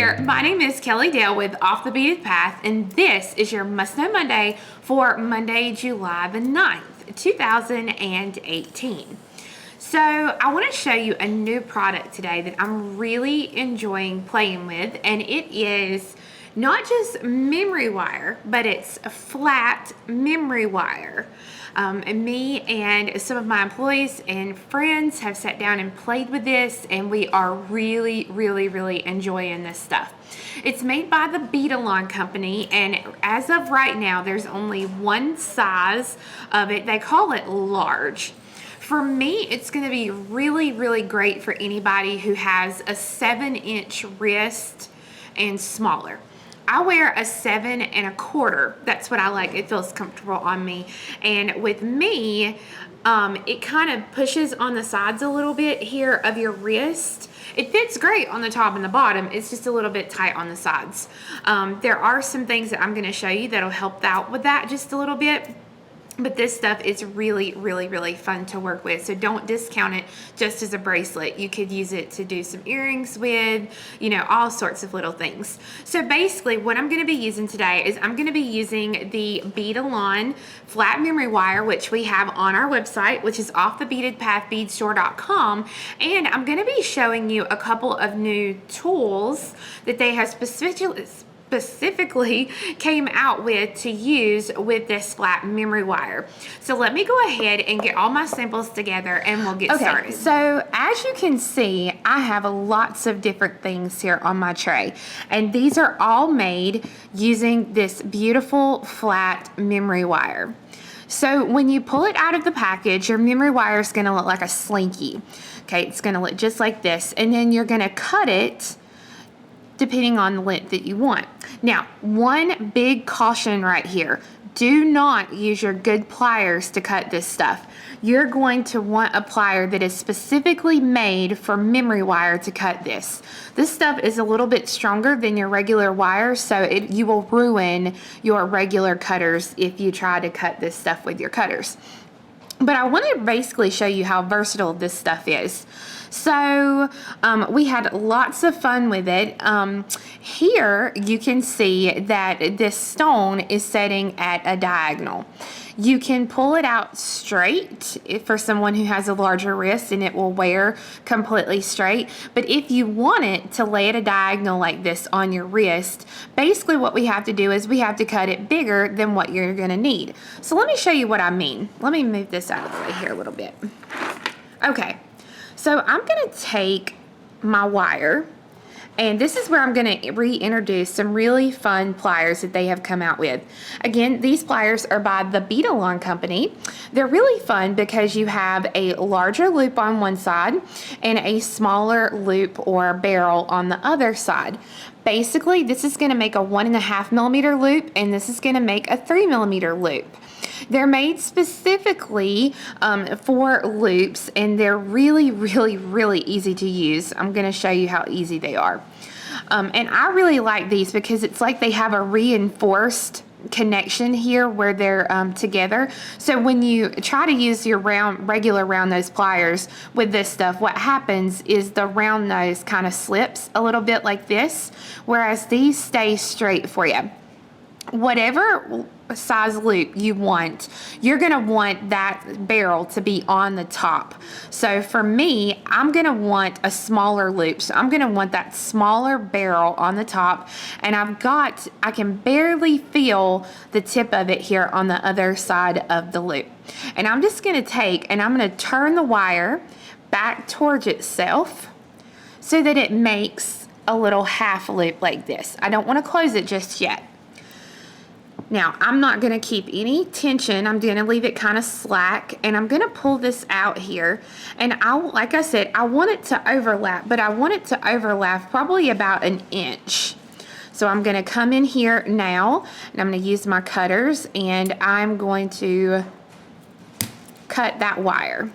there, my name is Kelly Dale with Off the Beaded Path, and this is your Must Know Monday for Monday, July the 9th, 2018. So I want to show you a new product today that I'm really enjoying playing with, and it is not just memory wire, but it's a flat memory wire. And me and some of my employees and friends have sat down and played with this, and we are really enjoying this stuff. It's made by the Beaded company, and as of right now, there's only one size of it. They call it large. For me, it's going to be really great for anybody who has a 7-inch wrist and smaller. I wear a 7 1/4. That's what I like. It feels comfortable on me. And with me, it kind of pushes on the sides a little bit here of your wrist. It fits great on the top and the bottom. It's just a little bit tight on the sides. There are some things that I'm going to show you that'll help out with that just a little bit. But this stuff is really fun to work with. So don't discount it just as a bracelet. You could use it to do some earrings with, you know, all sorts of little things. So basically what I'm going to be using today is I'm going to be using the Beaded flat memory wire, which we have on our website, which is offthebeadedpathbeadstore.com. And I'm going to be showing you a couple of new tools that they have specifically came out with to use with this flat memory wire. So let me go ahead and get all my samples together and we'll get started. So as you can see, I have lots of different things here on my tray, and these are all made using this beautiful flat memory wire. So when you pull it out of the package, your memory wire is going to look like a slinky. Okay, it's going to look just like this, and then you're going to cut it depending on the length that you want. Now, one big caution right here: do not use your good pliers to cut this stuff. You're going to want a plier that is specifically made for memory wire to cut this. This stuff is a little bit stronger than your regular wire, so you will ruin your regular cutters if you try to cut this stuff with your cutters. But I want to basically show you how versatile this stuff is. So we had lots of fun with it. Here you can see that this stone is setting at a diagonal. You can pull it out straight for someone who has a larger wrist, and it will wear completely straight. But if you want it to lay at a diagonal like this on your wrist, basically what we have to do is we have to cut it bigger than what you're going to need. So let me show you what I mean. Let me move this out of the way here a little bit. Okay, so I'm going to take my wire, and this is where I'm going to reintroduce some really fun pliers that they have come out with. Again, these pliers are by the Beaded company. They're really fun because you have a larger loop on one side and a smaller loop or barrel on the other side. Basically, this is going to make a 1.5 millimeter loop, and this is going to make a 3 millimeter loop. They're made specifically for loops, and they're really easy to use. I'm going to show you how easy they are. And I really like these because it's like they have a reinforced connection here where they're together. So when you try to use your regular round nose pliers with this stuff, what happens is the round nose kind of slips a little bit like this, whereas these stay straight for you. Whatever size loop you want, you're going to want that barrel to be on the top. So for me, I'm going to want a smaller loop. So I'm going to want that smaller barrel on the top, and I can barely feel the tip of it here on the other side of the loop. And I'm just going to take and I'm going to turn the wire back towards itself so that it makes a little half loop like this. I don't want to close it just yet. Now, I'm not going to keep any tension. I'm going to leave it kind of slack, and I'm going to pull this out here. And like I said, I want it to overlap, but I want it to overlap probably about 1 inch. So I'm going to come in here now, and I'm going to use my cutters, and I'm going to cut that wire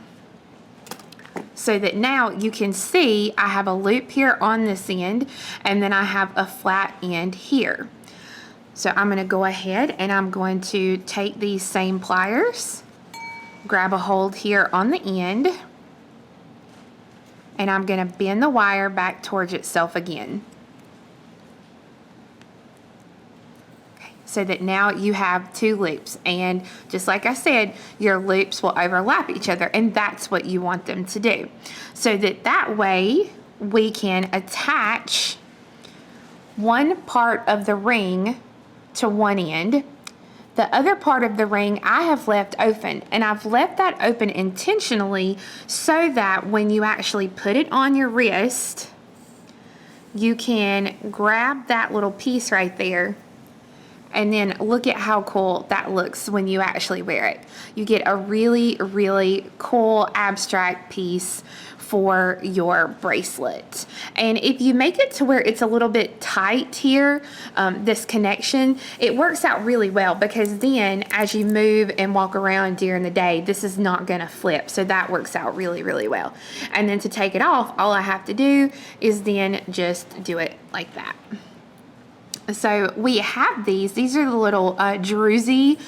so that now you can see I have a loop here on this end, and then I have a flat end here. So I'm going to go ahead and I'm going to take these same pliers, grab a hold here on the end, and I'm going to bend the wire back towards itself again. so that now you have 2 loops. And just like I said, your loops will overlap each other, and that's what you want them to do. So that way we can attach one part of the ring to one end. The other part of the ring I have left open, and I've left that open intentionally so that when you actually put it on your wrist, you can grab that little piece right there, and then look at how cool that looks when you actually wear it. You get a really, really cool abstract piece for your bracelet. And if you make it to where it's a little bit tight here, this connection, it works out really well, because then as you move and walk around during the day, this is not gonna flip. So that works out really, really well. And then to take it off, all I have to do is then just do it like that. So we have these are the little druzy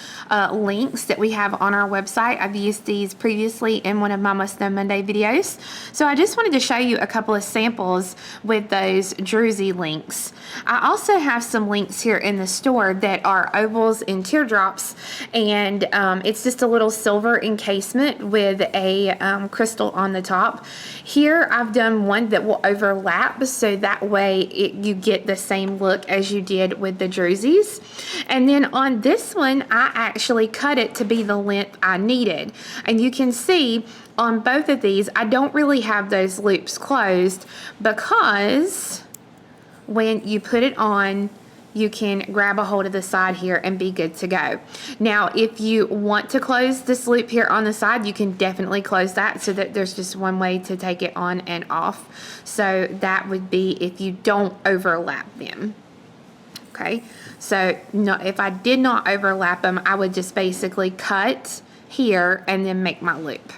links that we have on our website. I've used these previously in one of my Must Know Monday videos. So I just wanted to show you a couple of samples with those druzy links. I also have some links here in the store that are ovals and teardrops, and it's just a little silver encasement with a crystal on the top. Here I've done one that will overlap, so that way you get the same look as you did with the druzies. And then on this one, I actually cut it to be the length I needed. And you can see on both of these, I don't really have those loops closed, because when you put it on, you can grab a hold of the side here and be good to go. Now, if you want to close this loop here on the side, you can definitely close that, so that there's just one way to take it on and off. So that would be if you don't overlap them. Okay, so no, if I did not overlap them, I would just basically cut here and then make my loop.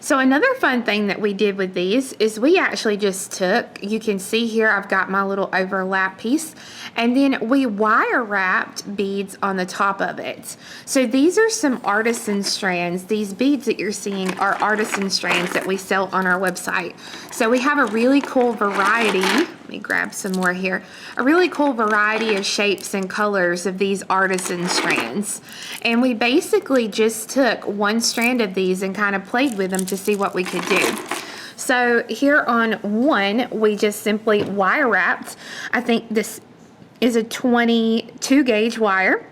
So another fun thing that we did with these is we actually just took, you can see here I've got my little overlap piece, and then we wire wrapped beads on the top of it. So these are some artisan strands. These beads that you're seeing are artisan strands that we sell on our website. So we have a really cool variety. Let me grab some more here. A really cool variety of shapes and colors of these artisan strands. And we basically just took one strand of these and kind of played with them to see what we could do. So here on one, we just simply wire wrapped. I think this is a 22 gauge wire,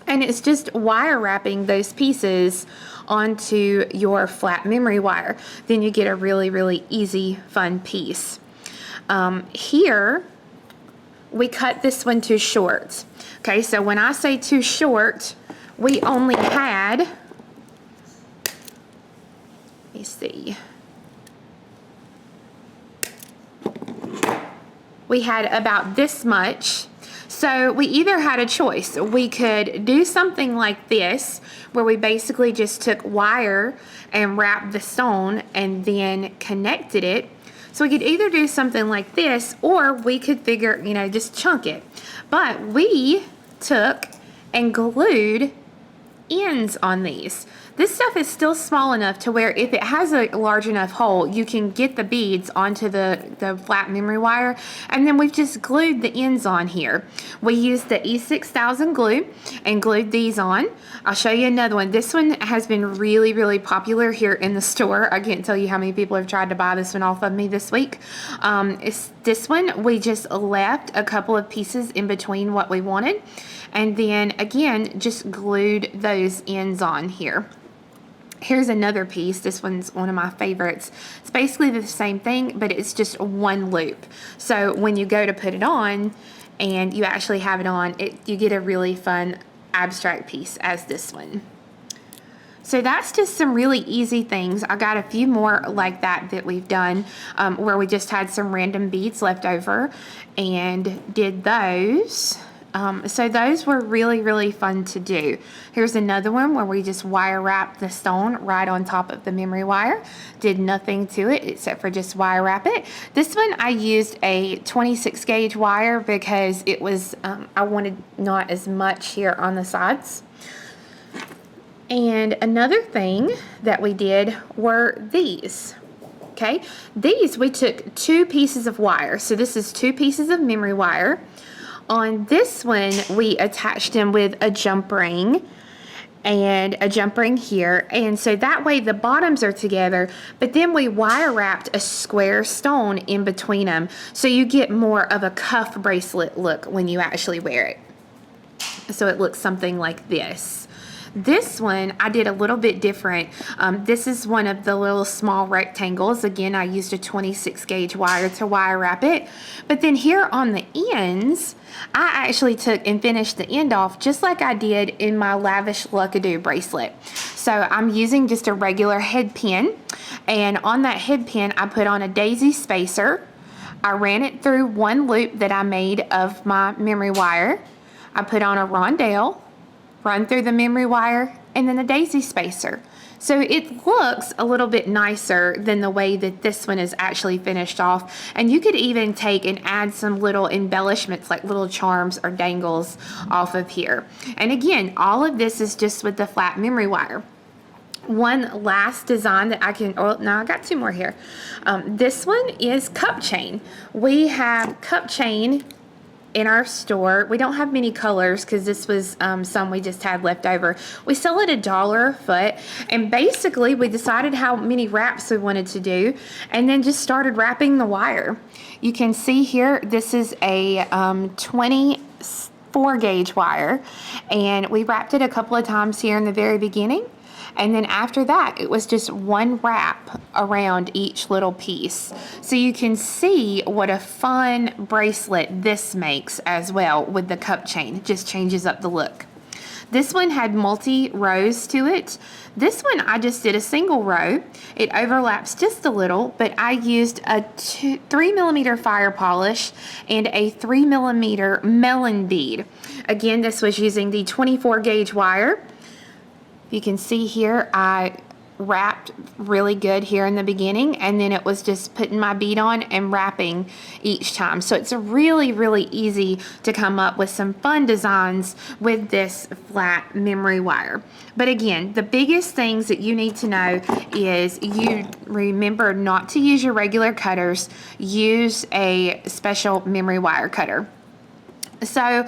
and it's just wire wrapping those pieces onto your flat memory wire. Then you get a really, really easy, fun piece. Here, we cut this one too short. Okay, so when I say too short, we only had, let me see, we had about this much. So we either had a choice. We could do something like this, where we basically just took wire and wrapped the stone and then connected it. So we could either do something like this, or we could figure, just chunk it. But we took and glued ends on these. This stuff is still small enough to where if it has a large enough hole, you can get the beads onto the flat memory wire, and then we've just glued the ends on here. We used the E6000 glue and glued these on. I'll show you another one. This one has been really, really popular here in the store. I can't tell you how many people have tried to buy this one off of me this week. This one, we just left a couple of pieces in between what we wanted, and then again, just glued those ends on here. Here's another piece. This one's one of my favorites. It's basically the same thing, but it's just one loop. So when you go to put it on and you actually have it on, you get a really fun abstract piece as this one. So that's just some really easy things. I got a few more like that we've done, where we just had some random beads left over and did those. So those were really, really fun to do. Here's another one where we just wire wrapped the stone right on top of the memory wire. Did nothing to it except for just wire wrap it. This one I used a 26 gauge wire because it was, I wanted not as much here on the sides. And another thing that we did were these. Okay, these we took 2 pieces of wire. So this is 2 pieces of memory wire. On this one, we attached them with a jump ring and a jump ring here, and so that way the bottoms are together, but then we wire wrapped a square stone in between them, so you get more of a cuff bracelet look when you actually wear it. So it looks something like this. This one I did a little bit different. This is one of the little small rectangles. Again, I used a 26 gauge wire to wire wrap it. But then here on the ends, I actually took and finished the end off just like I did in my Lavish Luckadoo bracelet. So I'm using just a regular head pin, and on that head pin I put on a daisy spacer. I ran it through one loop that I made of my memory wire. I put on a rondelle, run through the memory wire, and then a daisy spacer. So it looks a little bit nicer than the way that this one is actually finished off. And you could even take and add some little embellishments like little charms or dangles off of here. And again, all of this is just with the flat memory wire. One last design that I can, oh no, I got two more here. This one is cup chain. We have cup chain in our store. We don't have many colors because this was some we just had left over. We sell it $1 a foot, and basically we decided how many wraps we wanted to do and then just started wrapping the wire. You can see here this is a 24 gauge wire, and we wrapped it a couple of times here in the very beginning. And then after that, it was just one wrap around each little piece. So you can see what a fun bracelet this makes as well with the cup chain. It just changes up the look. This one had multi-rows to it. This one I just did a single row. It overlaps just a little, but I used a 3mm fire polish and a 3mm melon bead. Again, this was using the 24 gauge wire. You can see here I wrapped really good here in the beginning, and then it was just putting my bead on and wrapping each time. So it's really, really easy to come up with some fun designs with this flat memory wire. But again, the biggest things that you need to know is you remember not to use your regular cutters. Use a special memory wire cutter. So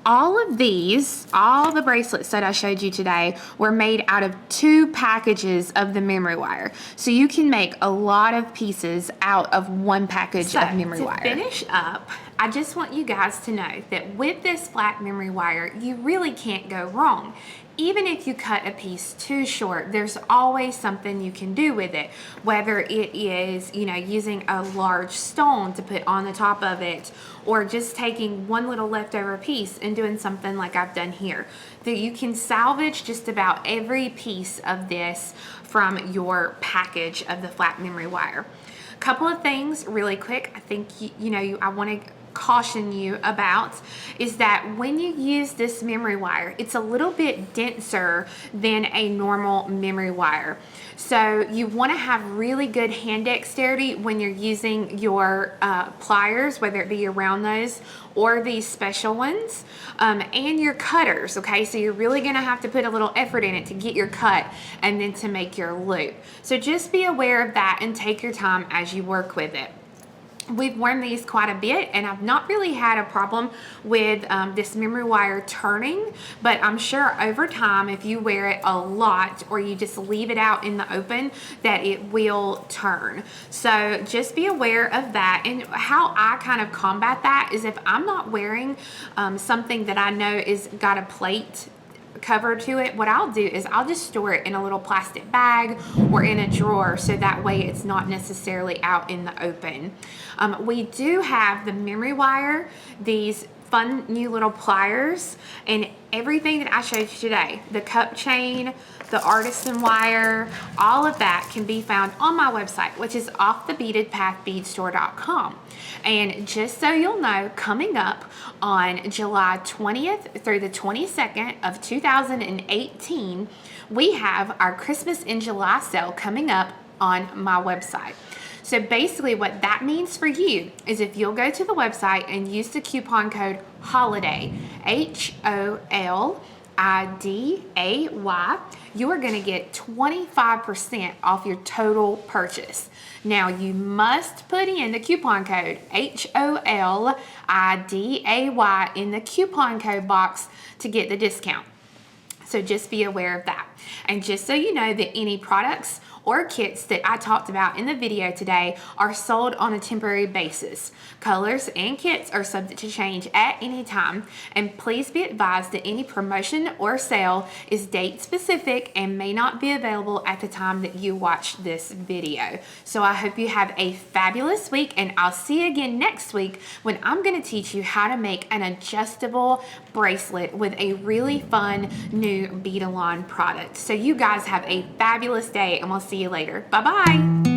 all of these, all the bracelets that I showed you today were made out of 2 packages of the memory wire. So you can make a lot of pieces out of 1 package of memory wire. To finish up, I just want you guys to know that with this flat memory wire, you really can't go wrong. Even if you cut a piece too short, there's always something you can do with it. Whether it is, you know, using a large stone to put on the top of it, or just taking one little leftover piece and doing something like I've done here. That you can salvage just about every piece of this from your package of the flat memory wire. Couple of things really quick. I think I want to caution you about is that when you use this memory wire, it's a little bit denser than a normal memory wire. So you want to have really good hand dexterity when you're using your pliers, whether it be your round nose or these special ones, and your cutters, okay? So you're really going to have to put a little effort in it to get your cut and then to make your loop. So just be aware of that and take your time as you work with it. We've worn these quite a bit, and I've not really had a problem with this memory wire turning, but I'm sure over time, if you wear it a lot or you just leave it out in the open, that it will turn. So just be aware of that. And how I kind of combat that is if I'm not wearing something that I know is got a plate cover to it, what I'll do is I'll just store it in a little plastic bag or in a drawer, so that way it's not necessarily out in the open. We do have the memory wire, these fun new little pliers, and everything that I showed you today, the cup chain, the artisan wire, all of that can be found on my website, which is offthebeadedpathbeadstore.com. And just so you'll know, coming up on July 20th through the 22nd of 2018, we have our Christmas in July sale coming up on my website. So basically what that means for you is if you'll go to the website and use the coupon code HOLIDAY, HOLIDAY, you are going to get 25% off your total purchase. Now, you must put in the coupon code HOLIDAY in the coupon code box to get the discount. So just be aware of that. And just so you know that any products or kits that I talked about in the video today are sold on a temporary basis. Colors and kits are subject to change at any time, and please be advised that any promotion or sale is date specific and may not be available at the time that you watch this video. So I hope you have a fabulous week, and I'll see you again next week when I'm going to teach you how to make an adjustable bracelet with a really fun new bead-along product. So you guys have a fabulous day, and we'll see you later. Bye-bye.